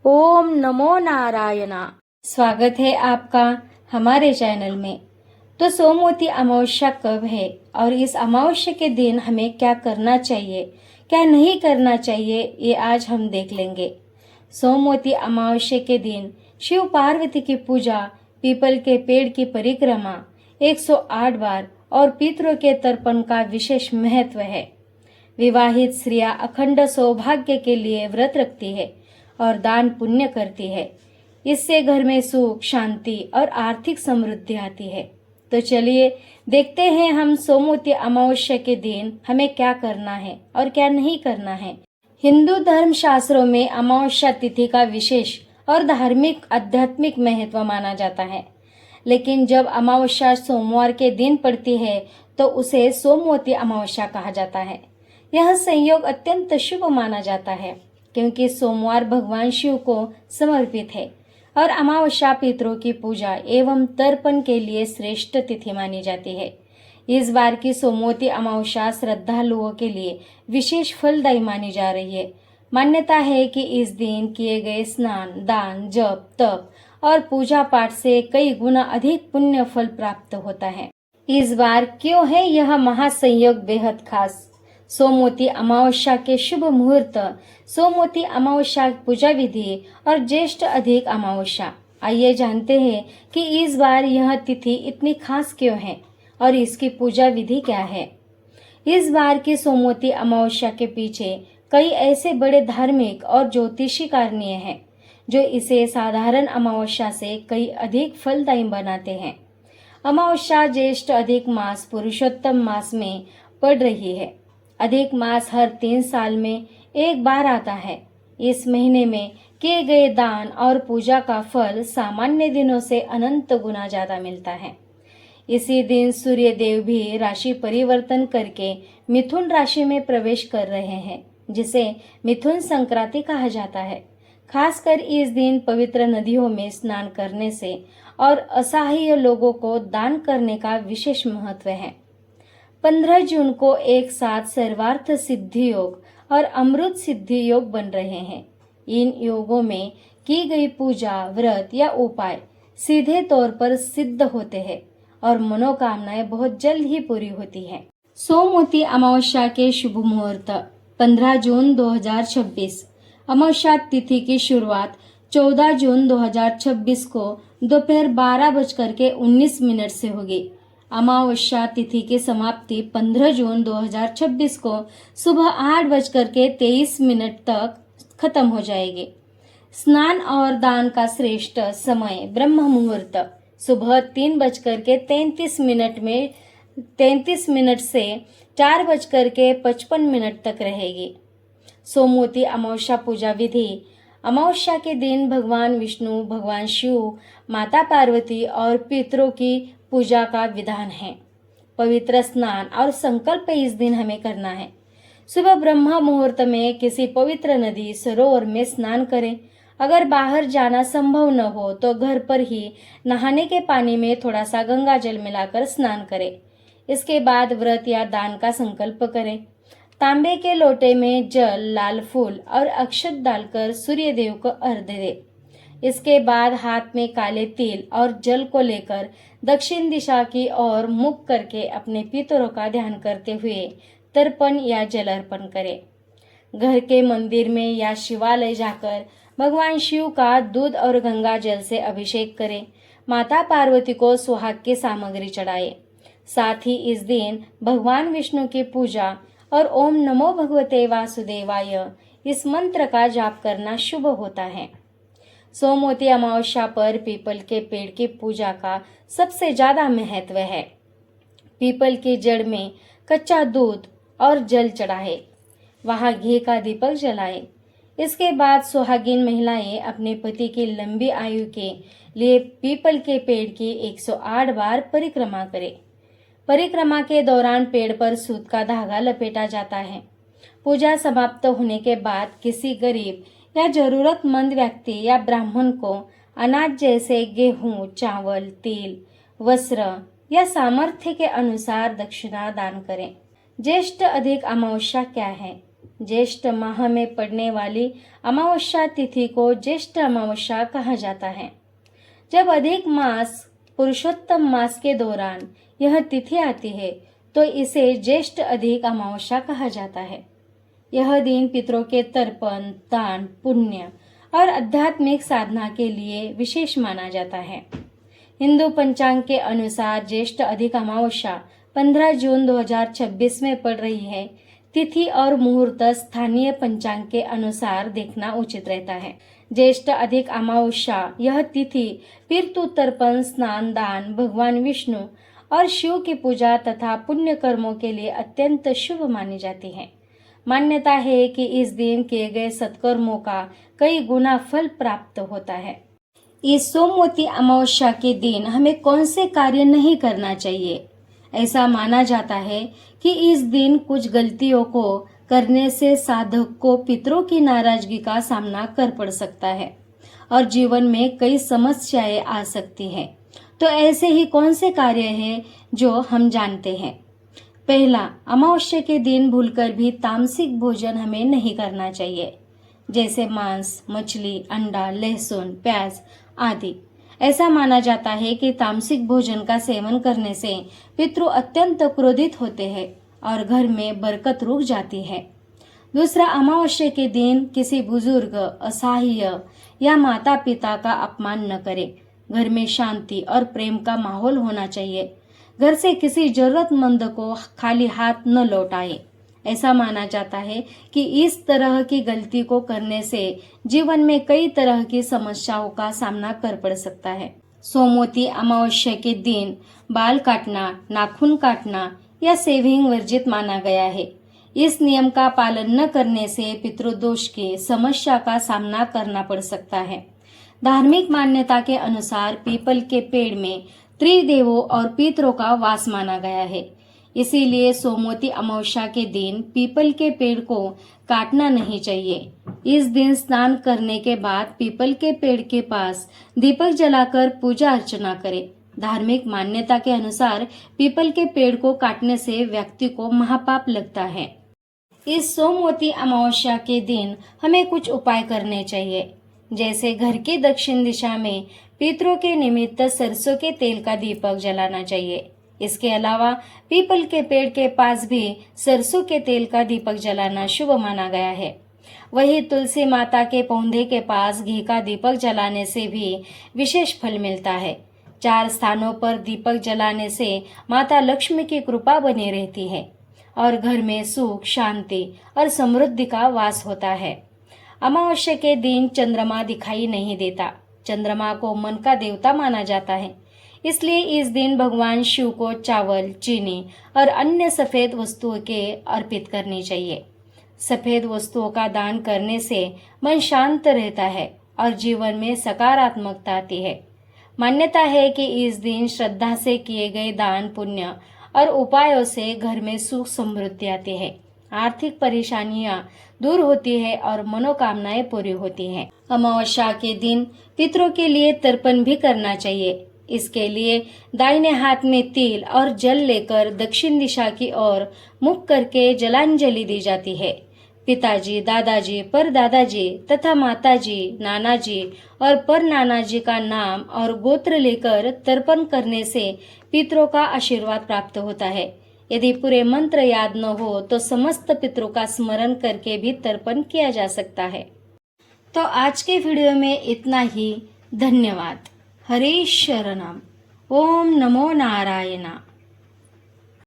ओम नमो नारायणा। स्वागत है आपका हमारे चैनल में। तो सोमवती अमावस्या कब है और इस अमावस्या के दिन हमें क्या करना चाहिए, क्या नहीं करना चाहिए, ये आज हम देख लेंगे। सोमवती अमावस्या के दिन शिव पार्वती की पूजा, पीपल के पेड़ की परिक्रमा 108 बार और पितरों के तर्पण का विशेष महत्व है। विवाहित स्त्रियां अखंड सौभाग्य के लिए व्रत रखती है और दान पुण्य करती है। इससे घर में सुख, शांति और आर्थिक समृद्धि आती है। तो चलिए देखते हैं हम सोमवती अमावस्या के दिन हमें क्या करना है और क्या नहीं करना है। हिंदू धर्म शास्त्रों में अमावस्या तिथि का विशेष और धार्मिक आध्यात्मिक महत्व माना जाता है। लेकिन जब अमावस्या सोमवार के दिन पड़ती है तो उसे सोमवती अमावस्या कहा जाता है। यह संयोग अत्यंत शुभ माना जाता है क्योंकि सोमवार भगवान शिव को समर्पित है और अमावस्या पितरों की पूजा एवं तर्पण के लिए श्रेष्ठ तिथि मानी जाती है। इस बार की सोमवती अमावस्या श्रद्धालुओं के लिए विशेष फलदायी मानी जा रही है। मान्यता है कि इस दिन किए गए स्नान, दान, जप, तप और पूजा पाठ से कई गुना अधिक पुण्य फल प्राप्त होता है। इस बार क्यों है यह महासंयोग बेहद खास? सोमवती अमावस्या के शुभ मुहूर्त, सोमवती अमावस्या पूजा विधि और ज्येष्ठ अधिक अमावस्या। आइए जानते हैं कि इस बार यह तिथि इतनी खास क्यों है और इसकी पूजा विधि क्या है। इस बार की सोमवती अमावस्या के पीछे कई ऐसे बड़े धार्मिक और ज्योतिषी कारण हैं जो इसे साधारण अमावस्या से कई अधिक फलदायी बनाते हैं। अमावस्या ज्येष्ठ अधिक मास पुरुषोत्तम मास में पड़ रही है। अधिक मास हर 3 साल में एक बार आता है। इस महीने में किए गए दान और पूजा का फल सामान्य दिनों से अनंत गुना ज्यादा मिलता है। इसी दिन सूर्य देव भी राशि परिवर्तन करके मिथुन राशि में प्रवेश कर रहे हैं, जिसे मिथुन संक्रांति कहा जाता है। खासकर इस दिन पवित्र नदियों में स्नान करने से और असहाय लोगों को दान करने का विशेष महत्व है। 15 जून को एक साथ सर्वार्थ सिद्धि योग और अमृत सिद्धि योग बन रहे हैं। इन योगों में की गई पूजा, व्रत या उपाय सीधे तौर पर सिद्ध होते हैं और मनोकामनाएं बहुत जल्द ही पूरी होती हैं। सोमवती अमावस्या के शुभ मुहूर्त 15 जून 2026। अमावस्या तिथि की शुरुआत 14 जून 2026 को दोपहर 12:19 से होगी। अमावस्या तिथि की समाप्ति 15 जून 2026 को सुबह 8:23 तक खत्म हो जाएगी। स्नान और दान का श्रेष्ठ समय ब्रह्म मुहूर्त सुबह 3:33 से 4:55 तक रहेगी। सोमवती अमावस्या पूजा विधि। अमावस्या के दिन भगवान विष्णु, भगवान शिव, माता पार्वती और पितरों की पूजा का विधान है। पवित्र स्नान और संकल्प इस दिन हमें करना है। सुबह ब्रह्म मुहूर्त में किसी पवित्र नदी, सरोवर में स्नान करें। अगर बाहर जाना संभव न हो तो घर पर ही नहाने के पानी में थोड़ा सा गंगा जल मिलाकर स्नान करें। इसके बाद व्रत या दान का संकल्प करें। तांबे के लोटे में जल, लाल फूल और अक्षत डालकर सूर्य देव को अर्घ्य दें। इसके बाद हाथ में काले तिल और जल को लेकर दक्षिण दिशा की ओर मुख करके अपने पितरों का ध्यान करते हुए तर्पण या जल अर्पण करें। घर के मंदिर में या शिवालय जाकर भगवान शिव का दूध और गंगा जल से अभिषेक करें। माता पार्वती को सुहाग की सामग्री चढ़ाएं। साथ ही इस दिन भगवान विष्णु की पूजा और ओम नमो भगवते वासुदेवाय इस मंत्र का जाप करना शुभ होता है। सोमवती अमावस्या पर पीपल के पेड़ की पूजा का सबसे ज्यादा महत्व है। पीपल की जड़ में कच्चा दूध और जल चढ़ाए, वहां घी का दीपक जलाए। इसके बाद सुहागिन महिलाएं अपने पति की लंबी आयु के लिए पीपल के पेड़ की 108 बार परिक्रमा करें। परिक्रमा के दौरान पेड़ पर सूत का धागा लपेटा जाता है। पूजा समाप्त होने के बाद किसी गरीब या जरूरतमंद व्यक्ति या ब्राह्मण को अनाज जैसे गेहूं, चावल, तिल, वस्त्र या सामर्थ्य के अनुसार दक्षिणा दान करें। ज्येष्ठ अधिक अमावस्या क्या है? ज्येष्ठ माह में पड़ने वाली अमावस्या तिथि को ज्येष्ठ अमावस्या कहा जाता है। जब अधिक मास पुरुषोत्तम मास के दौरान यह तिथि आती है तो इसे ज्येष्ठ अधिक अमावस्या कहा जाता है। यह दिन पितरों के तर्पण, दान, पुण्य और आध्यात्मिक साधना के लिए विशेष माना जाता है। हिंदू पंचांग के अनुसार ज्येष्ठ अधिक अमावस्या 15 जून 2026 में पड़ रही है। तिथि और मुहूर्त स्थानीय पंचांग के अनुसार देखना उचित रहता है। ज्येष्ठ अधिक अमावस्या यह तिथि पितृ तर्पण, स्नान, दान, भगवान विष्णु और शिव की पूजा तथा पुण्य कर्मों के लिए अत्यंत शुभ मानी जाती है। मान्यता है कि इस दिन किए गए सत्कर्मों का कई गुना फल प्राप्त होता है। इस सोमवती अमावस्या के दिन हमें कौन से कार्य नहीं करना चाहिए? ऐसा माना जाता है कि इस दिन कुछ गलतियों को करने से साधक को पितरों की नाराजगी का सामना कर पड़ सकता है और जीवन में कई समस्याएं आ सकती हैं। तो ऐसे ही कौन से कार्य हैं जो हम जानते हैं? पहला, अमावस्या के दिन भूलकर भी तामसिक भोजन हमें नहीं करना चाहिए, जैसे मांस, मछली, अंडा, लहसुन, प्याज आदि। ऐसा माना जाता है कि तामसिक भोजन का सेवन करने से पितृ अत्यंत क्रोधित होते हैं और घर में बरकत रुक जाती है। दूसरा, अमावस्या के दिन किसी बुजुर्ग, असहाय या माता पिता का अपमान न करें। घर में शांति और प्रेम का माहौल होना चाहिए। घर से किसी जरूरतमंद को खाली हाथ न लौटाए। ऐसा माना जाता है कि इस तरह की गलती को करने से जीवन में कई तरह की समस्याओं का सामना कर पड़ सकता है। सोमवती अमावस्या के दिन बाल काटना, नाखून काटना या शेविंग वर्जित माना गया है। इस नियम का पालन न करने से पितृदोष की समस्या का सामना करना पड़ सकता है। धार्मिक मान्यता के अनुसार पीपल के पेड़ में त्रिदेवों और पितरों का वास माना गया है। इसीलिए सोमवती अमावस्या के दिन पीपल के पेड़ को काटना नहीं चाहिए। इस दिन स्नान करने के बाद पीपल के पेड़ के पास दीपक जलाकर पूजा अर्चना करें। धार्मिक मान्यता के अनुसार पीपल के पेड़ को काटने से व्यक्ति को महापाप लगता है। इस सोमवती अमावस्या के दिन हमें कुछ उपाय करने चाहिए, जैसे घर की दक्षिण दिशा में पितरों के निमित्त सरसों के तेल का दीपक जलाना चाहिए। इसके अलावा पीपल के पेड़ के पास भी सरसों के तेल का दीपक जलाना शुभ माना गया है। वहीं तुलसी माता के पौधे के पास घी का दीपक जलाने से भी विशेष फल मिलता है। 4 स्थानों पर दीपक जलाने से माता लक्ष्मी की कृपा बनी रहती है और घर में सुख, शांति और समृद्धि का वास होता है। अमावस्या के दिन चंद्रमा दिखाई नहीं देता। चंद्रमा को मन का देवता माना जाता है। इसलिए इस दिन भगवान शिव को चावल, चीनी और अन्य सफेद वस्तुओं के अर्पित करनी चाहिए। सफेद वस्तुओं का दान करने से मन शांत रहता है और जीवन में सकारात्मकता आती है। मान्यता है कि इस दिन श्रद्धा से किए गए दान, पुण्य और उपायों से घर में सुख समृद्धि आती है, आर्थिक परेशानियां दूर होती है और मनोकामनाएं पूरी होती हैं। अमावस्या के दिन पितरों के लिए तर्पण भी करना चाहिए। इसके लिए दाहिने हाथ में तिल और जल लेकर दक्षिण दिशा की ओर मुख करके जलांजलि दी जाती है। पिताजी, दादाजी, परदादाजी तथा माताजी, नानाजी और पर नानाजी का नाम और गोत्र लेकर तर्पण करने से पितरों का आशीर्वाद प्राप्त होता है। यदि पूरे मंत्र याद न हो तो समस्त पितरों का स्मरण करके भी तर्पण किया जा सकता है। तो आज के वीडियो में इतना ही। धन्यवाद। हरे शरणम। ओम नमो नारायण।